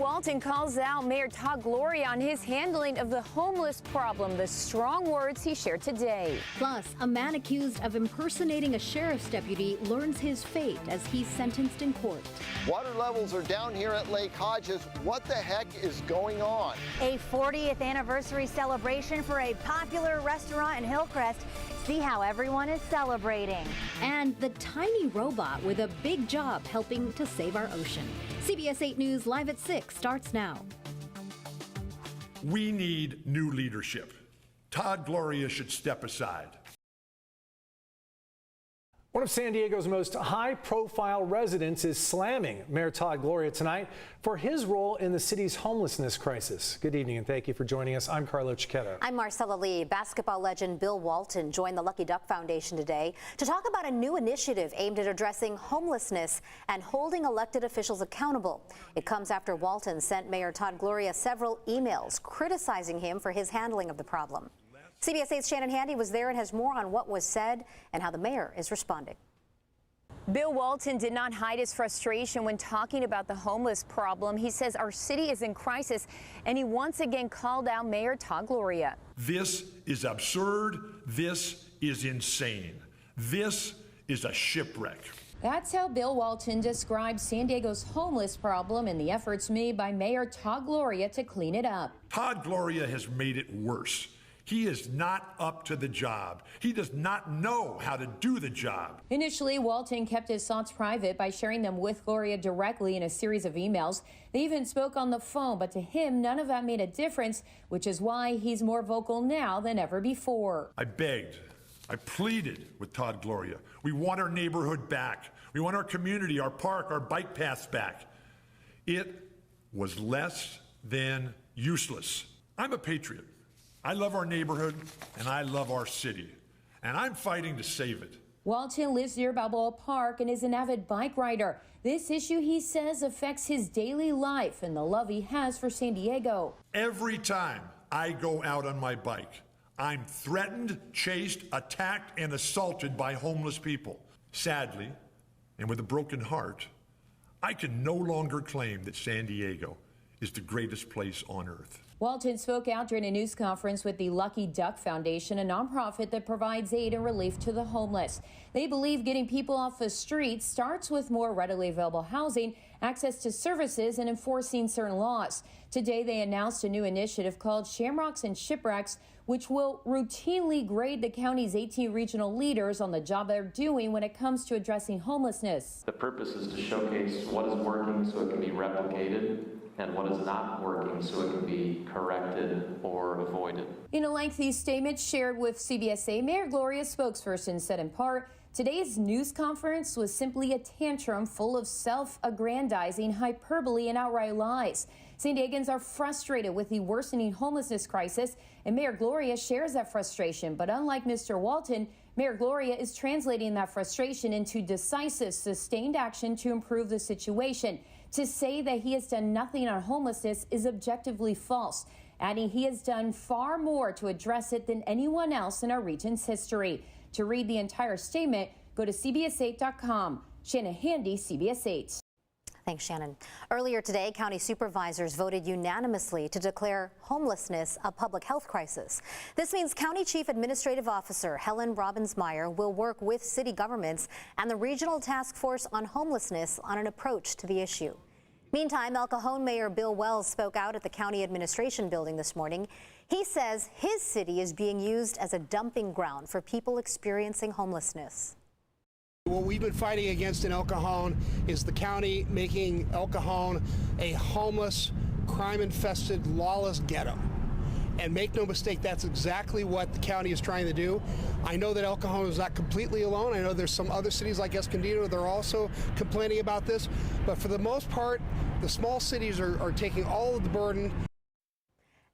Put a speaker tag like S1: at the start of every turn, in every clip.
S1: Walton calls out Mayor Todd Gloria on his handling of the homeless problem, the strong words he shared today.
S2: Plus, a man accused of impersonating a sheriff's deputy learns his fate as he's sentenced in court.
S3: Water levels are down here at Lake Hodges. What the heck is going on?
S4: A 40th anniversary celebration for a popular restaurant in Hillcrest. See how everyone is celebrating.
S2: And the tiny robot with a big job helping to save our ocean. CBS 8 News Live at 6 starts now.
S5: We need new leadership. Todd Gloria should step aside.
S6: One of San Diego's most high-profile residents is slamming Mayor Todd Gloria tonight for his role in the city's homelessness crisis. Good evening and thank you for joining us. I'm Carlo Cicchetto.
S7: I'm Marcella Lee. Basketball legend Bill Walton joined the Lucky Duck Foundation today to talk about a new initiative aimed at addressing homelessness and holding elected officials accountable. It comes after Walton sent Mayor Todd Gloria several emails criticizing him for his handling of the problem. CBS 8's Shannon Handy was there and has more on what was said and how the mayor is responding.
S1: Bill Walton did not hide his frustration when talking about the homeless problem. He says our city is in crisis, and he once again called out Mayor Todd Gloria.
S5: This is absurd. This is insane. This is a shipwreck.
S1: That's how Bill Walton described San Diego's homeless problem and the efforts made by Mayor Todd Gloria to clean it up.
S5: Todd Gloria has made it worse. He is not up to the job. He does not know how to do the job.
S1: Initially, Walton kept his thoughts private by sharing them with Gloria directly in a series of emails. They even spoke on the phone, but to him, none of that made a difference, which is why he's more vocal now than ever before.
S5: I begged, I pleaded with Todd Gloria. We want our neighborhood back. We want our community, our park, our bike paths back. It was less than useless. I'm a patriot. I love our neighborhood, and I love our city, and I'm fighting to save it.
S1: Walton lives near Balboa Park and is an avid bike rider. This issue, he says, affects his daily life and the love he has for San Diego.
S5: Every time I go out on my bike, I'm threatened, chased, attacked, and assaulted by homeless people. Sadly, and with a broken heart, I can no longer claim that San Diego is the greatest place on earth.
S1: Walton spoke out during a news conference with the Lucky Duck Foundation, a nonprofit that provides aid and relief to the homeless. They believe getting people off the streets starts with more readily available housing, access to services, and enforcing certain laws. Today, they announced a new initiative called Shamrocks and Shipwrecks, which will routinely grade the county's 18 regional leaders on the job they're doing when it comes to addressing homelessness.
S8: The purpose is to showcase what is working so it can be replicated and what is not working so it can be corrected or avoided.
S1: In a lengthy statement shared with CBS8, Mayor Gloria's spokesperson said in part, today's news conference was simply a tantrum full of self-aggrandizing hyperbole and outright lies. San Diegans are frustrated with the worsening homelessness crisis, and Mayor Gloria shares that frustration. But unlike Mr. Walton, Mayor Gloria is translating that frustration into decisive, sustained action to improve the situation. To say that he has done nothing on homelessness is objectively false, adding he has done far more to address it than anyone else in our region's history. To read the entire statement, go to CBS8.com. Shannon Handy, CBS 8.
S7: Thanks, Shannon. Earlier today, county supervisors voted unanimously to declare homelessness a public health crisis. This means County Chief Administrative Officer Helen Robbins-Meyer will work with city governments and the Regional Task Force on Homelessness on an approach to the issue. Meantime, El Cajon Mayor Bill Wells spoke out at the County Administration Building this morning. He says his city is being used as a dumping ground for people experiencing homelessness.
S9: What we've been fighting against in El Cajon is the county making El Cajon a homeless, crime-infested, lawless ghetto. And make no mistake, that's exactly what the county is trying to do. I know that El Cajon is not completely alone. I know there's some other cities like Escondido that are also complaining about this. But for the most part, the small cities are taking all of the burden.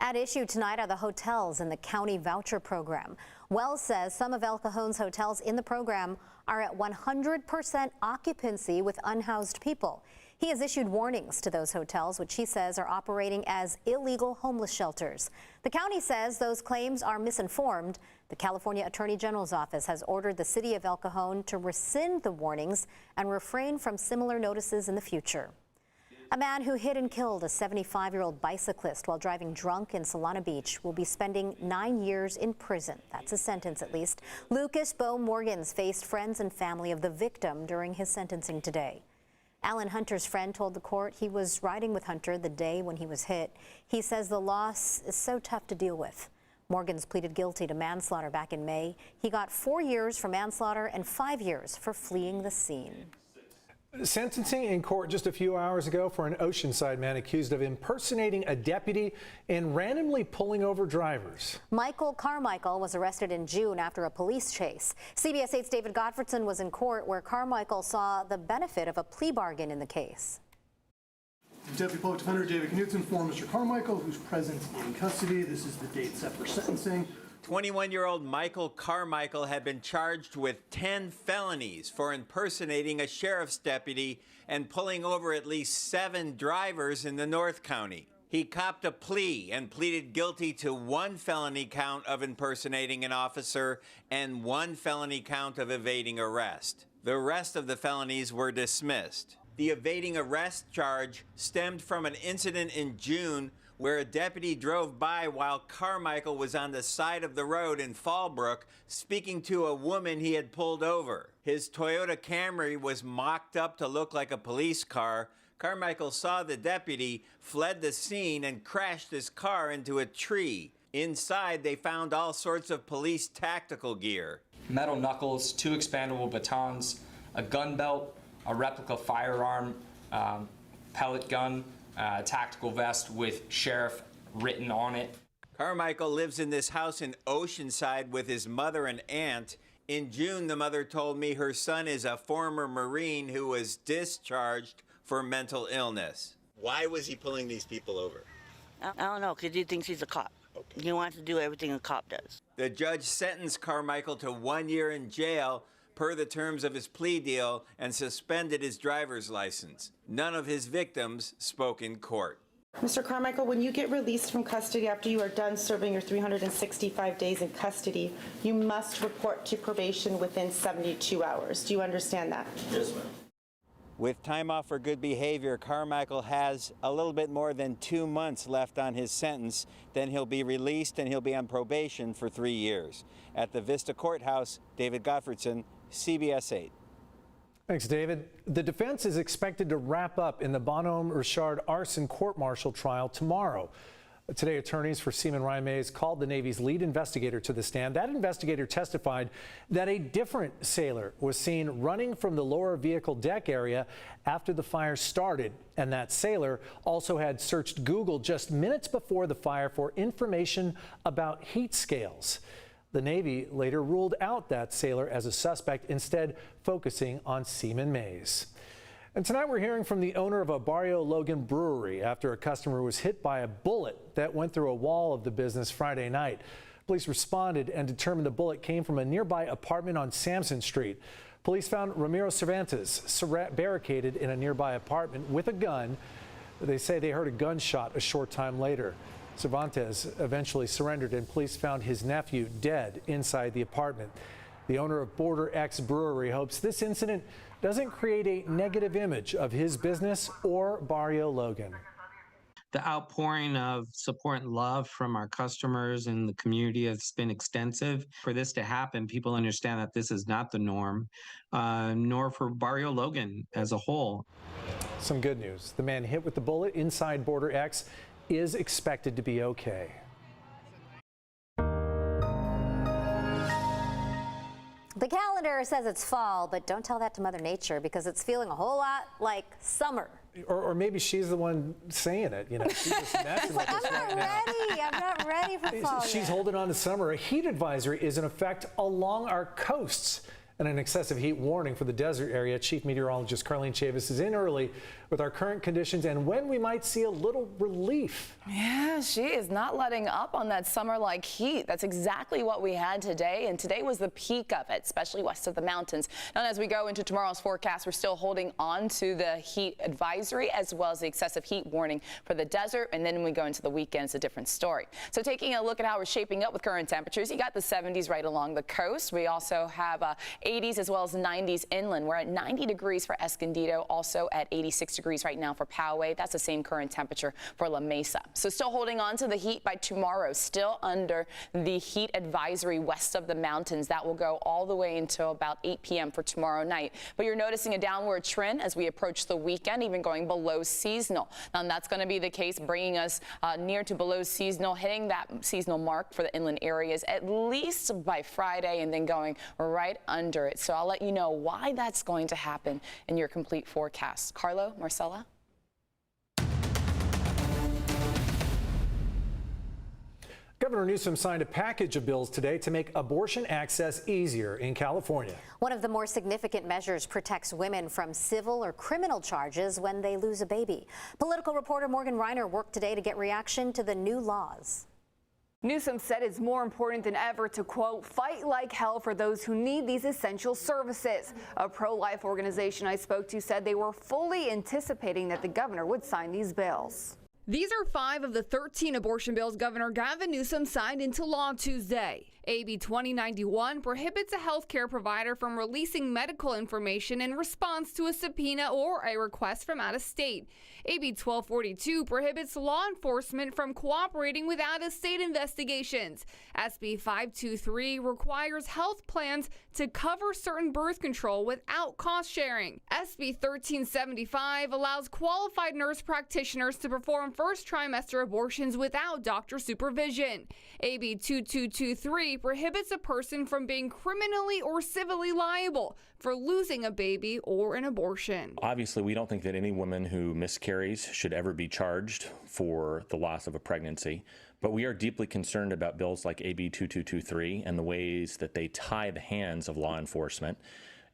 S7: At issue tonight are the hotels in the county voucher program. Wells says some of El Cajon's hotels in the program are at 100% occupancy with unhoused people. He has issued warnings to those hotels, which he says are operating as illegal homeless shelters. The county says those claims are misinformed. The California Attorney General's office has ordered the city of El Cajon to rescind the warnings and refrain from similar notices in the future. A man who hit and killed a 75-year-old bicyclist while driving drunk in Solana Beach will be spending 9 years in prison. That's a sentence, at least. Lucas Bo Morgans faced friends and family of the victim during his sentencing today. Alan Hunter's friend told the court he was riding with Hunter the day when he was hit. He says the loss is so tough to deal with. Morgans pleaded guilty to manslaughter back in May. He got 4 years for manslaughter and 5 years for fleeing the scene.
S6: Sentencing in court just a few hours ago for an Oceanside man accused of impersonating a deputy and randomly pulling over drivers.
S7: Michael Carmichael was arrested in June after a police chase. CBS 8's David Gottfredson was in court where Carmichael saw the benefit of a plea bargain in the case.
S10: Deputy Public Defender David Knutson informed Mr. Carmichael, who's present in custody. This is the date set for sentencing.
S11: 21-year-old Michael Carmichael had been charged with 10 felonies for impersonating a sheriff's deputy and pulling over at least 7 drivers in the North County. He copped a plea and pleaded guilty to 1 felony count of impersonating an officer and 1 felony count of evading arrest. The rest of the felonies were dismissed. The evading arrest charge stemmed from an incident in June where a deputy drove by while Carmichael was on the side of the road in Fallbrook speaking to a woman he had pulled over. His Toyota Camry was mocked up to look like a police car. Carmichael saw the deputy, fled the scene, and crashed his car into a tree. Inside, they found all sorts of police tactical gear.
S12: Metal knuckles, 2 expandable batons, a gun belt, a replica firearm, pellet gun, tactical vest with sheriff written on it.
S11: Carmichael lives in this house in Oceanside with his mother and aunt. In June, the mother told me her son is a former Marine who was discharged for mental illness. Why was he pulling these people over?
S13: I don't know, because he thinks he's a cop. Okay. He wants to do everything a cop does.
S11: The judge sentenced Carmichael to 1 year in jail per the terms of his plea deal and suspended his driver's license. None of his victims spoke in court.
S14: Mr. Carmichael, when you get released from custody after you are done serving your 365 days in custody, you must report to probation within 72 hours. Do you understand that?
S11: Yes, ma'am. With time off for good behavior, Carmichael has a little bit more than 2 months left on his sentence. Then he'll be released and he'll be on probation for 3 years. At the Vista Courthouse, David Gottfredson, CBS 8.
S6: Thanks, David. The defense is expected to wrap up in the Bonhomme Richard arson court-martial trial tomorrow. Today, attorneys for Seaman Ryan Mays called the Navy's lead investigator to the stand. That investigator testified that a different sailor was seen running from the lower vehicle deck area after the fire started, and that sailor also had searched Google just minutes before the fire for information about heat scales. The Navy later ruled out that sailor as a suspect, instead focusing on Seaman Mays. And tonight we're hearing from the owner of a Barrio Logan brewery after a customer was hit by a bullet that went through a wall of the business Friday night. Police responded and determined the bullet came from a nearby apartment on Sampson Street. Police found Ramiro Cervantes barricaded in a nearby apartment with a gun. They say they heard a gunshot a short time later. Cervantes eventually surrendered and police found his nephew dead inside the apartment. The owner of Border X Brewery hopes this incident doesn't create a negative image of his business or Barrio Logan.
S15: The outpouring of support and love from our customers and the community has been extensive. For this to happen, people understand that this is not the norm, nor for Barrio Logan as a whole.
S6: Some good news. The man hit with the bullet inside Border X is expected to be okay.
S7: The calendar says it's fall, but don't tell that to Mother Nature because it's feeling a whole lot like summer.
S6: Or maybe she's the one saying it, you know. She's just messing with us right now.
S7: I'm not ready for fall
S6: She's
S7: yet.
S6: holding on to summer. A heat advisory is in effect along our coasts and an excessive heat warning for the desert area. Chief Meteorologist Carlene Chavis is in early with our current conditions and when we might see a little relief.
S16: Yeah, she is not letting up on that summer-like heat. That's exactly what we had today, and today was the peak of it, especially west of the mountains. And as we go into tomorrow's forecast, we're still holding on to the heat advisory as well as the excessive heat warning for the desert, and then when we go into the weekend, it's a different story. So taking a look at how we're shaping up with current temperatures, you got the 70s right along the coast. We also have 80s as well as 90s inland. We're at 90 degrees for Escondido, also at 86 degrees right now for Poway. That's the same current temperature for La Mesa. So still holding on to the heat by tomorrow, still under the heat advisory west of the mountains. That will go all the way until about 8 p.m. for tomorrow night. But you're noticing a downward trend as we approach the weekend, even going below seasonal. Now, and that's going to be the case, bringing us near to below seasonal, hitting that seasonal mark for the inland areas at least by Friday, and then going right under it. So I'll let you know why that's going to happen in your complete forecast. Carlo, Marcella?
S6: Governor Newsom signed a package of bills today to make abortion access easier in California.
S7: One of the more significant measures protects women from civil or criminal charges when they lose a baby. Political reporter Morgan Reiner worked today to get reaction to the new laws.
S17: Newsom said it's more important than ever to, quote, fight like hell for those who need these essential services. A pro-life organization I spoke to said they were fully anticipating that the governor would sign these bills.
S18: These are 5 of the 13 abortion bills Governor Gavin Newsom signed into law Tuesday. AB 2091 prohibits a health care provider from releasing medical information in response to a subpoena or a request from out of state. AB 1242 prohibits law enforcement from cooperating with out-of-state investigations. SB 523 requires health plans to cover certain birth control without cost sharing. SB 1375 allows qualified nurse practitioners to perform first trimester abortions without doctor supervision. AB 2223 prohibits a person from being criminally or civilly liable for losing a baby or an abortion.
S19: Obviously, we don't think that any woman who miscarries should ever be charged for the loss of a pregnancy, but we are deeply concerned about bills like AB 2223 and the ways that they tie the hands of law enforcement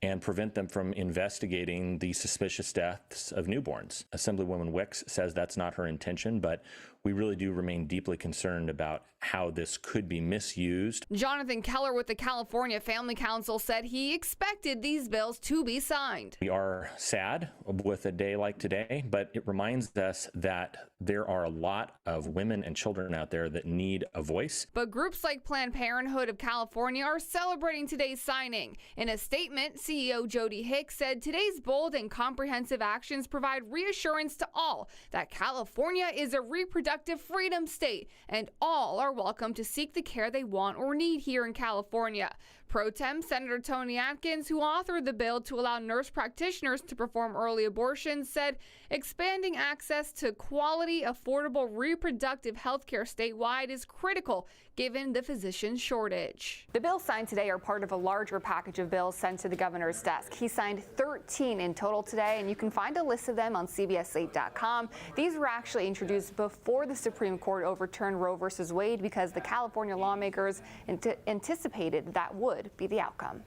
S19: and prevent them from investigating the suspicious deaths of newborns. Assemblywoman Wicks says that's not her intention, but we really do remain deeply concerned about how this could be misused.
S18: Jonathan Keller with the California Family Council said he expected these bills to be signed.
S19: We are sad with a day like today, but it reminds us that there are a lot of women and children out there that need a voice.
S18: But groups like Planned Parenthood of California are celebrating today's signing. In a statement, CEO Jody Hicks said today's bold and comprehensive actions provide reassurance to all that California is a reproductive freedom state and all are welcome to seek the care they want or need here in California. Pro Tem Senator Tony Atkins, who authored the bill to allow nurse practitioners to perform early abortions, said expanding access to quality, affordable reproductive health care statewide is critical given the physician shortage.
S17: The bills signed today are part of a larger package of bills sent to the governor's desk. He signed 13 in total today, and you can find a list of them on CBS8.com. These were actually introduced before the Supreme Court overturned Roe v. Wade because the California lawmakers anticipated that would be the outcome.